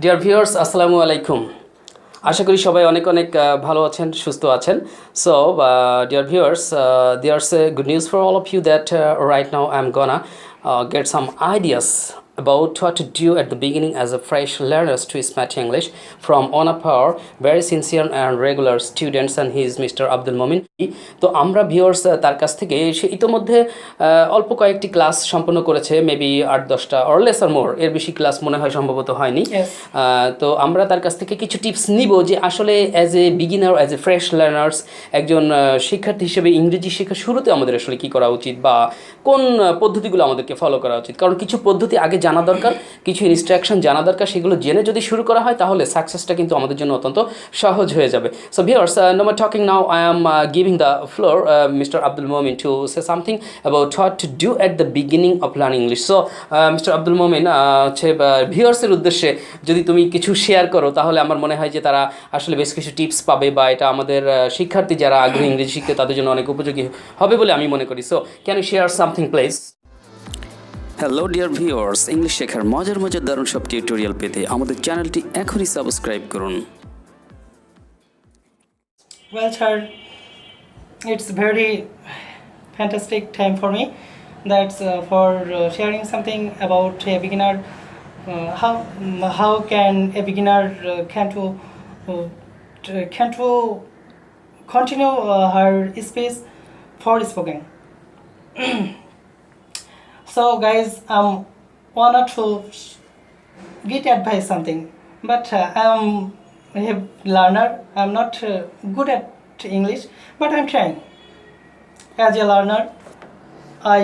Dear viewers আসসালামু আলাইকুম। আশা করি সবাই অনেক অনেক ভালো আছেন, সুস্থ আছেন। So dear viewers, there's a good news for all of you that right now I'm gonna get some ideas about what to do at the beginning as a fresh learners to speak English from one of our very sincere and regular students, and he is Mr. Abdul Momin. তো আমরা viewers তার কাছ থেকে সে ইতোমধ্যে অল্প কয়েকটি class সম্পন্ন করেছে, মেবি 8-10টা অর লেস অর মোর, এর বেশি ক্লাস মনে হয় সম্ভবত হয়নি। তো আমরা তার কাছ থেকে কিছু টিপস নিব যে আসলে as a beginner, as a fresh learners, একজন শিক্ষার্থী হিসেবে ইংরেজি শেখার শুরুতে আমাদের আসলে কী করা উচিত বা কোন পদ্ধতিগুলো আমাদেরকে ফলো করা উচিত। কারণ কিছু পদ্ধতি আগে জানা দরকার, কিছু ইনস্ট্রাকশন জানা দরকার, সেগুলো জেনে যদি শুরু করা হয় তাহলে সাকসেসটা কিন্তু আমাদের জন্য অত্যন্ত সহজ হয়ে যাবে। So viewers, no more talking now, I am giving the floor Mr. Abdul Momin to say something about what to do at the beginning of learning English. So Mr. Abdul Momin, হচ্ছে ভিউয়ার্সের উদ্দেশ্যে যদি তুমি কিছু share করো তাহলে আমার মনে হয় যে তারা আসলে বেশ কিছু টিপস পাবে বা এটা আমাদের শিক্ষার্থী যারা আগ্রহী ইংরেজি শিখতে তাদের জন্য অনেক উপযোগী হবে বলে আমি মনে করি। So can you share something please? Hello dear viewers, English শেখার মজার মজার দারুণ সব টিউটোরিয়াল পেতে আমাদের চ্যানেলটি এখনই সাবস্ক্রাইব করুন। Well, sir, it's very fantastic time for me. That's for sharing something about a beginner. How can a beginner can to continue her speech for speaking. So, guys, wanted to get advice something, but I'm a learner. I'm not good at English, but I'm trying. As a learner, I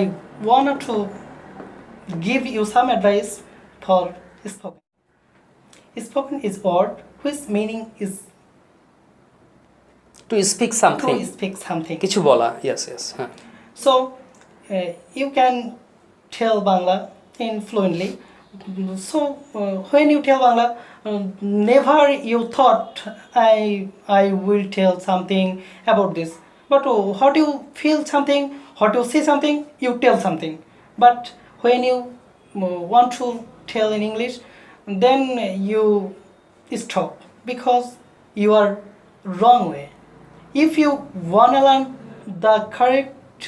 wanted to give you some advice for spoken. Spoken is word whose meaning is to speak something. To speak something. কিছু বলা, yes. So you can tell Bangla in fluently. So when you tell Bangla, never you thought I will tell something about this. But how do you feel something? How do you see something? You tell something. But when you want to tell in English, then you stop because you are wrong way. If you wanna learn the correct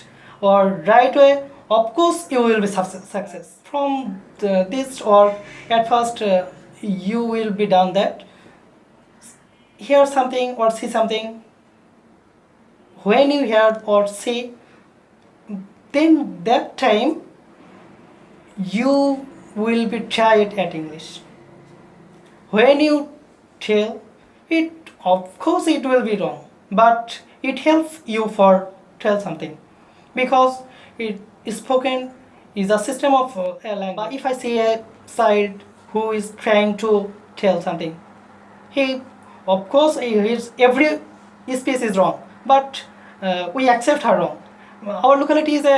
or right way, of course you will be success. From this or at first you will be done that. Hear something or see something. When you hear or see, then that time you will be tired at English. When you tell it, of course it will be wrong, but it helps you for tell something because it spoken is a system of a language. If I see a child who is trying to tell something, he, of course, every speech is wrong, but we accept her wrong. Our locality is a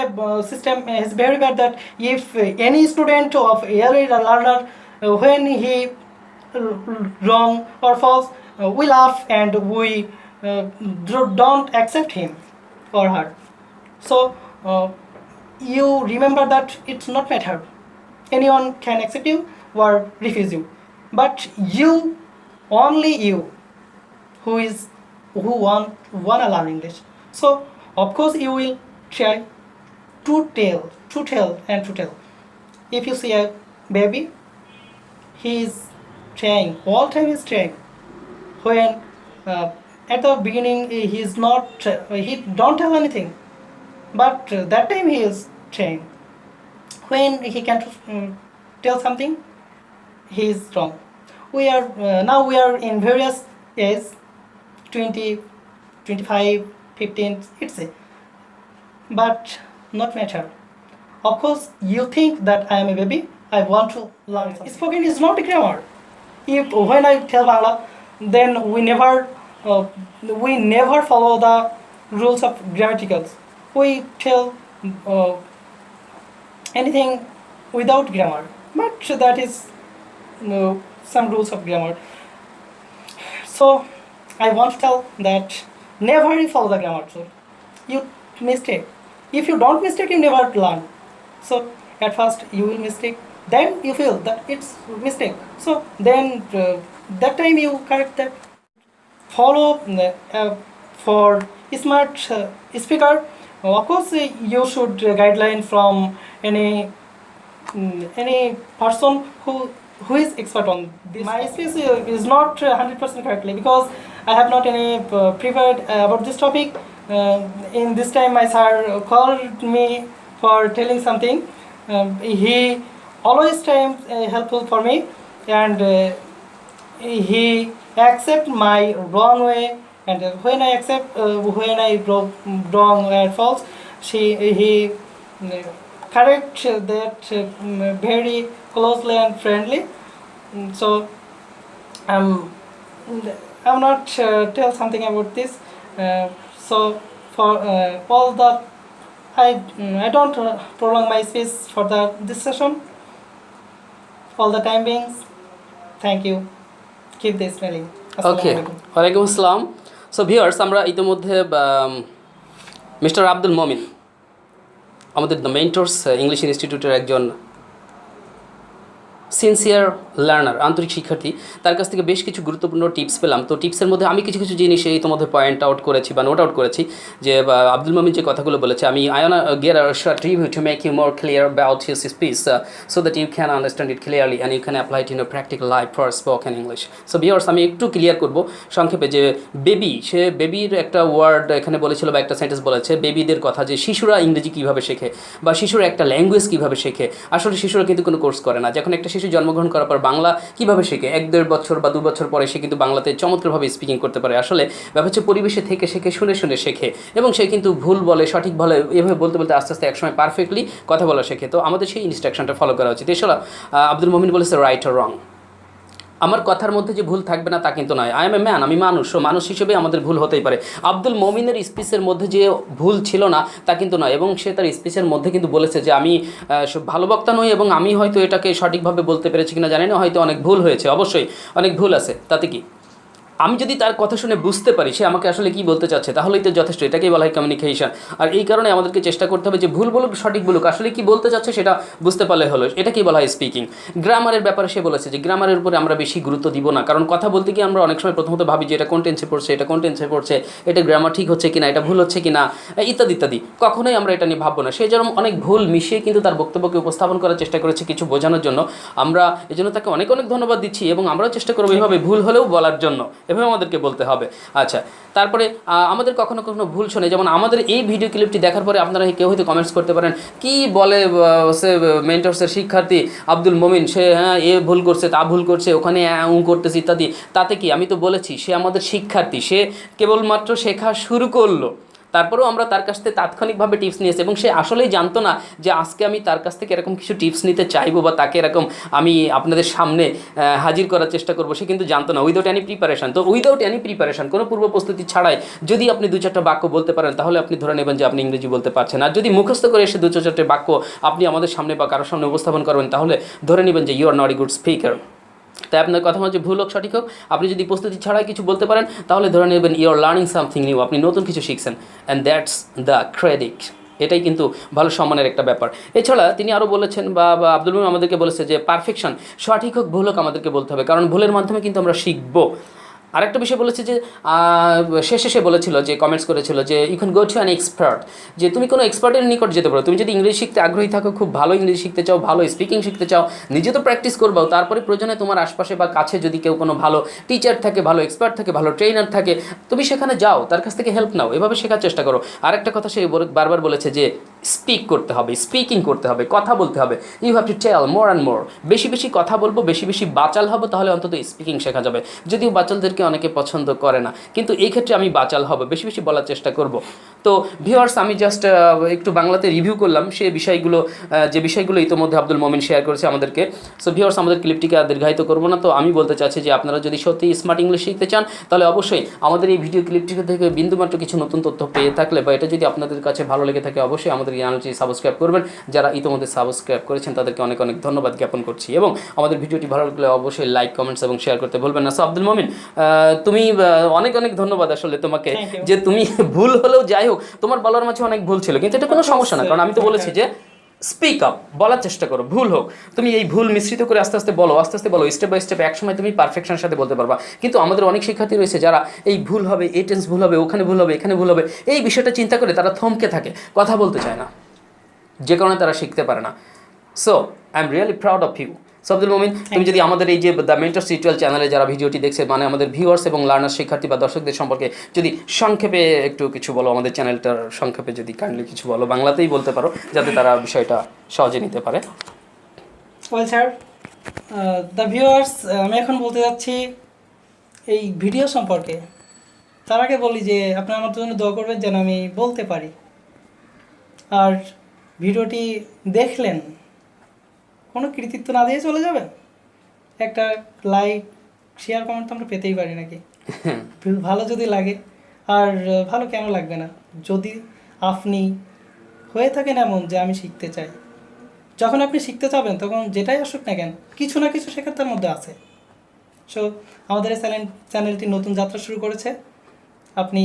system is very bad that if any student of early learner when he wrong or false, we laugh and we don't accept him or her. So you remember that it's not matter. Anyone can accept you or refuse you, but you, only you, who wanna learn English. So of course you will try to tell. If you see a baby, he is trying, all time is trying. When at the beginning he is not, he don't tell anything, but that time he is trying. When he can tell something, he is wrong. We are now we are in various ages, 20, 25, 15, it's a, but not matter. Of course you think that I am a baby, I want to learn something. Spoken is not a grammar. If when I tell Bangla, then we never follow the rules of grammaticals. We tell anything without grammar, but that is some rules of grammar. So I want to tell that never you follow the grammar. So you mistake. If you don't mistake, you never learn. So at first you will mistake, then you feel that it's mistake, so then that time you correct that. Follow for smart speaker, of course you should guideline from any person who is expert on this. My speech is not 100% correctly because I have not any prepared about this topic. In this time my sir called me for telling something. He always time helpful for me, and he accept my wrong way, and when I accept when I wrong and false, he correct that very closely and friendly. So I'm not tell something about this. So for all the I don't prolong my speech for this session. All the time beings, thank you. Keep this smelling. ওকে, ওয়ালাইকুম আসসালাম। So viewers, আমরা ইতিমধ্যে mister Abdul Momin, আমাদের the mentors English ইনস্টিটিউটের একজন sincere learner, আন্তরিক শিক্ষার্থী, তার কাছ থেকে বেশ কিছু গুরুত্বপূর্ণ টিপস পেলাম। তো টিপসের মধ্যে আমি কিছু কিছু জিনিস ইতিমধ্যে পয়েন্ট আউট করেছি বা নোট আউট করেছি, যে আব্দুল মমিন যে কথাগুলো বলেছে, আমি I want get a short review to make you more clear about his speech so that you can understand it clearly and you can apply it in a practical life for spoken English. So viewers, আমি একটু clear করবো সংক্ষেপে, যে baby, সে বেবির একটা word এখানে বলেছিল বা একটা সেন্টেন্স বলেছে বেবিদের কথা, যে শিশুরা ইংরেজি কীভাবে শেখে বা শিশুরা একটা ল্যাঙ্গুয়েজ কীভাবে শেখে। আসলে শিশুরা কিন্তু কোনো কোর্স করে না। যখন একটা শিশু জন্মগ্রহণ করার পর বাংলা কীভাবে শেখে, 1-1.5 বছর বা 2 বছর পরে সে কিন্তু বাংলাতে চমৎকারভাবে স্পিকিং করতে পারে। আসলে ব্যাপার হচ্ছে পরিবেশে থেকে শেখে, শুনে শুনে শেখে, এবং সে কিন্তু ভুল বলে সঠিক বলে, এভাবে বলতে বলতে আস্তে আস্তে একসময় পারফেক্টলি কথা বলা শেখে। তো আমাদের সেই ইনস্ট্রাকশনটা ফলো করা উচিত। এছাড়া আব্দুল মমিন বলেছে রাইট আর রং। আমার কথার মধ্যে যে ভুল থাকবে না তা কিন্তু নয়। আই এম এ ম্যান, আমি মানুষ, ও মানুষ হিসেবে আমাদের ভুল হতেই পারে। আব্দুল মমিনের স্পিচের মধ্যে যে ভুল ছিল না তা কিন্তু নয়, এবং সে তার স্পিচের মধ্যে কিন্তু বলেছে যে আমি ভালো বক্তা নই, এবং আমি হয়তো এটাকে সঠিকভাবে বলতে পেরেছি কিনা জানি না, হয়তো অনেক ভুল হয়েছে, অবশ্যই অনেক ভুল আছে, তাতে কি। আমি যদি তার কথা শুনে বুঝতে পারি সে আমাকে আসলে কী বলতে চাচ্ছে, তাহলেই তো যথেষ্ট। এটাকেই বলা হয় কমিউনিকেশন। আর এই কারণে আমাদেরকে চেষ্টা করতে হবে যে ভুল বলুক সঠিক বলুক, আসলে কি বলতে চাচ্ছে সেটা বুঝতে পারলে হলো। এটাকেই বলা হয় স্পিকিং। গ্রামারের ব্যাপারে সে বলেছে যে গ্রামারের উপরে আমরা বেশি গুরুত্ব দিব না, কারণ কথা বলতে গিয়ে আমরা অনেক সময় প্রথমত ভাবি যে এটা কোন টেন্সে পড়ছে, এটা কোন টেন্সে পড়ছে, এটা গ্রামার ঠিক হচ্ছে কিনা, এটা ভুল হচ্ছে কিনা, ইত্যাদি ইত্যাদি। কখনোই আমরা এটা নিয়ে ভাববো না। সে যেরকম অনেক ভুল মিশিয়ে কিন্তু তার বক্তব্যকে উপস্থাপন করার চেষ্টা করেছে কিছু বোঝানোর জন্য। আমরা এজন্য তাকে অনেক অনেক ধন্যবাদ দিচ্ছি, এবং আমরাও চেষ্টা করবো এভাবে ভুল হলেও বলার জন্য, এভাবে আমাদেরকে বলতে হবে। আচ্ছা, তারপরে আমাদের কখনো কখনো ভুল শোনে, যেমন আমাদের এই ভিডিও ক্লিপটি দেখার পরে আপনারা কেউ হয়তো কমেন্টস করতে পারেন, কি বলে সে মেন্টরসের শিক্ষার্থী আব্দুল মমিন, সে হ্যাঁ এ ভুল করছে, তা ভুল করছে, ওখানে করতেছে ইত্যাদি। তাতে কি, আমি তো বলেছি সে আমাদের শিক্ষার্থী, সে কেবলমাত্র শেখা শুরু করলো, তারপরেও আমরা তার কাছ থেকে তাৎক্ষণিকভাবে টিপস নিয়েছি, এবং সে আসলেই জানতো না যে আজকে আমি তার কাছ থেকে এরকম কিছু টিপস নিতে চাইবো বা তাকে এরকম আমি আপনাদের সামনে হাজির করার চেষ্টা করবো, সে কিন্তু জানতো না। Without any preparation. তো উইদাউট এনি প্রিপারেশন, কোনো পূর্ব প্রস্তুতি ছাড়াই যদি আপনি 2-4টা বাক্য বলতে পারেন, তাহলে আপনি ধরে নেবেন যে আপনি ইংরেজি বলতে পারছেন। আর যদি মুখস্থ করে এসে 2-4টে বাক্য আপনি আমাদের সামনে বা কারোর সামনে উপস্থাপন করবেন, তাহলে ধরে নেবেন যে you are not a good speaker. তাই আপনার কথা হচ্ছে ভুল হোক সঠিক হোক, আপনি যদি প্রস্তুতি ছাড়াই কিছু বলতে পারেন, তাহলে ধরে নেবেন you are learning something new, আপনি নতুন কিছু শিখছেন, অ্যান্ড দ্যাটস দ্য ক্রেডিট। এটাই কিন্তু ভালো সম্মানের একটা ব্যাপার। এছাড়া তিনি আরও বলেছেন বা আব্দুল মমিন আমাদেরকে বলেছে যে পারফেকশন, সঠিক হোক ভুল হোক আমাদেরকে বলতে হবে, কারণ ভুলের মাধ্যমে কিন্তু আমরা শিখবো। আরেকটা বিষয় বলেছে যে শেষে সে বলেছিল, যে কমেন্টস করেছিল যে you can go to an expert, যে তুমি কোনো এক্সপার্টের নিকট যেতে পারো। তুমি যদি ইংরেজি শিখতে আগ্রহী থাকো, খুব ভালো ইংরেজি শিখতে চাও, ভালো স্পিকিং শিখতে চাও, নিজে তো প্র্যাকটিস করবাও, তারপরে প্রয়োজনে তোমার আশপাশে বা কাছে যদি কেউ কোনো ভালো টিচার থাকে, ভালো এক্সপার্ট থাকে, ভালো ট্রেনার থাকে, তুমি সেখানে যাও, তার কাছ থেকে হেল্প নাও, এভাবে শেখার চেষ্টা করো। আরেকটা কথা সে বারবার বলেছে যে স্পিক করতে হবে, স্পিকিং করতে হবে, কথা বলতে হবে। You have to tell more and more. বেশি বেশি কথা বলবো, বেশি বেশি বাচাল হবো, তাহলে অন্তত স্পিকিং শেখা যাবে। যদিও বাচালদেরকে অনেকে পছন্দ করে না, কিন্তু এই ক্ষেত্রে আমি বাচাল হব, বেশি বেশি বলার চেষ্টা করব। তো ভিউয়ার্স, আমি জাস্ট একটু বাংলাতে রিভিউ করলাম সে বিষয়গুলো, যে বিষয়গুলো ইতিমধ্যে আব্দুল মমিন শেয়ার করেছে আমাদেরকে। সো ভিউয়ার্স, আমাদের ক্লিপটিকে আর দীর্ঘায়িত করবো না। তো আমি বলতে চাচ্ছি যে আপনারা যদি সত্যি স্মার্ট ইংলিশ শিখতে চান, তাহলে অবশ্যই আমাদের এই ভিডিও ক্লিপটি থেকে বিন্দুমাত্র কিছু নতুন তথ্য পেয়ে থাকলে বা এটা যদি আপনাদের কাছে ভালো লেগে থাকে, অবশ্যই আমাদের চ্যানেলটি সাবস্ক্রাইব করবেন। যারা ইতিমধ্যে সাবস্ক্রাইব করেছেন তাদেরকে অনেক অনেক ধন্যবাদ জ্ঞাপন করছি, এবং আমাদের ভিডিওটি ভালো লাগলে অবশ্যই লাইক, কমেন্টস এবং শেয়ার করতে ভুলবেন না। সো আব্দুল মমিন, তুমি অনেক অনেক ধন্যবাদ আসলে তোমাকে, যে তুমি ভুল হলেও যাই হোক, তোমার বলার মাঝে অনেক ভুল ছিল, কিন্তু এটা কোনো সমস্যা না, কারণ আমি তো বলেছি যে স্পিক আপ, বলার চেষ্টা করো, ভুল হোক তুমি এই ভুল মিশ্রিত করে আস্তে আস্তে বলো, স্টেপ বাই স্টেপ, একসময় তুমি পারফেকশনের সাথে বলতে পারবা। কিন্তু আমাদের অনেক শিক্ষার্থী রয়েছে যারা এই ভুল হবে, এই টেন্স ভুল হবে, ওখানে ভুল হবে, এখানে ভুল হবে, এই বিষয়টা চিন্তা করে তারা থমকে থাকে, কথা বলতে চায় না, যে কারণে তারা শিখতে পারে না। So I am really proud of you. So Abdul Momin, তুমি যদি আমাদের এই যে দ্য মেন্টরস টিউটোরিয়াল চ্যানেলে যারা ভিডিওটি দেখছে, মানে আমাদের ভিউয়ার্স এবং লার্নার, শিক্ষার্থী বা দর্শকদের সম্পর্কে যদি সংক্ষেপে একটু কিছু বলো, আমাদের চ্যানেলটার সংক্ষেপে যদি কাইন্ডলি কিছু বলো, বাংলাতেই বলতে পারো, যাতে তারা বিষয়টা সহজে নিতে পারে। ওয়েল স্যার, দ্য ভিউয়ার্স, আমি এখন বলতে যাচ্ছি এই ভিডিও সম্পর্কে। তার আগে বলি যে আপনারা আমার জন্য দোয়া করবেন যেন আমি বলতে পারি। আর ভিডিওটি দেখলেন, কোনো কৃতিত্ব না দিয়ে চলে যাবেন, একটা লাইক, শেয়ার, কমেন্ট তো আমরা পেতেই পারি নাকি? ভালো যদি লাগে, আর ভালো কেন লাগবে না, যদি আপনি হয়ে থাকেন এমন যে আমি শিখতে চাই। যখন আপনি শিখতে চাবেন তখন যেটাই আসুক না কেন, কিছু না কিছু শেখার তার মধ্যে আছে। সো আমাদের এই চ্যানেলটি নতুন যাত্রা শুরু করেছে। আপনি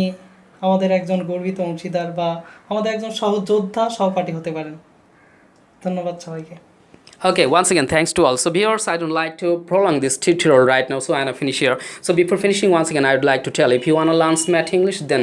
আমাদের একজন গর্বিত অংশীদার বা আমাদের একজন সহযোদ্ধা, সহপাঠী হতে পারেন। ধন্যবাদ সবাইকে। Okay, once again, thanks to all. So viewers, I don't like to prolong this tutorial right now, so I'm gonna finish here. So before finishing, once again, I would like to tell, if you wanna learn smart English, then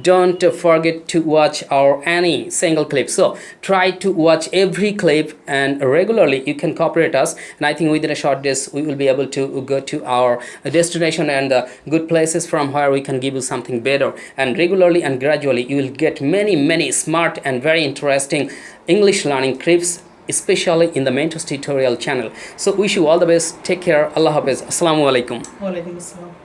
don't forget to watch our any single clip. So try to watch every clip and regularly you can cooperate us, and I think within a short days we will be able to go to our destination and good places from where we can give you something better. And regularly and gradually you will get many smart and very interesting English learning clips, especially in the Mentors Tutorial channel. So wish you all the best. Take care. Allah Hafiz. Assalamu alaikum. ওয়ালাইকুম আসসালাম।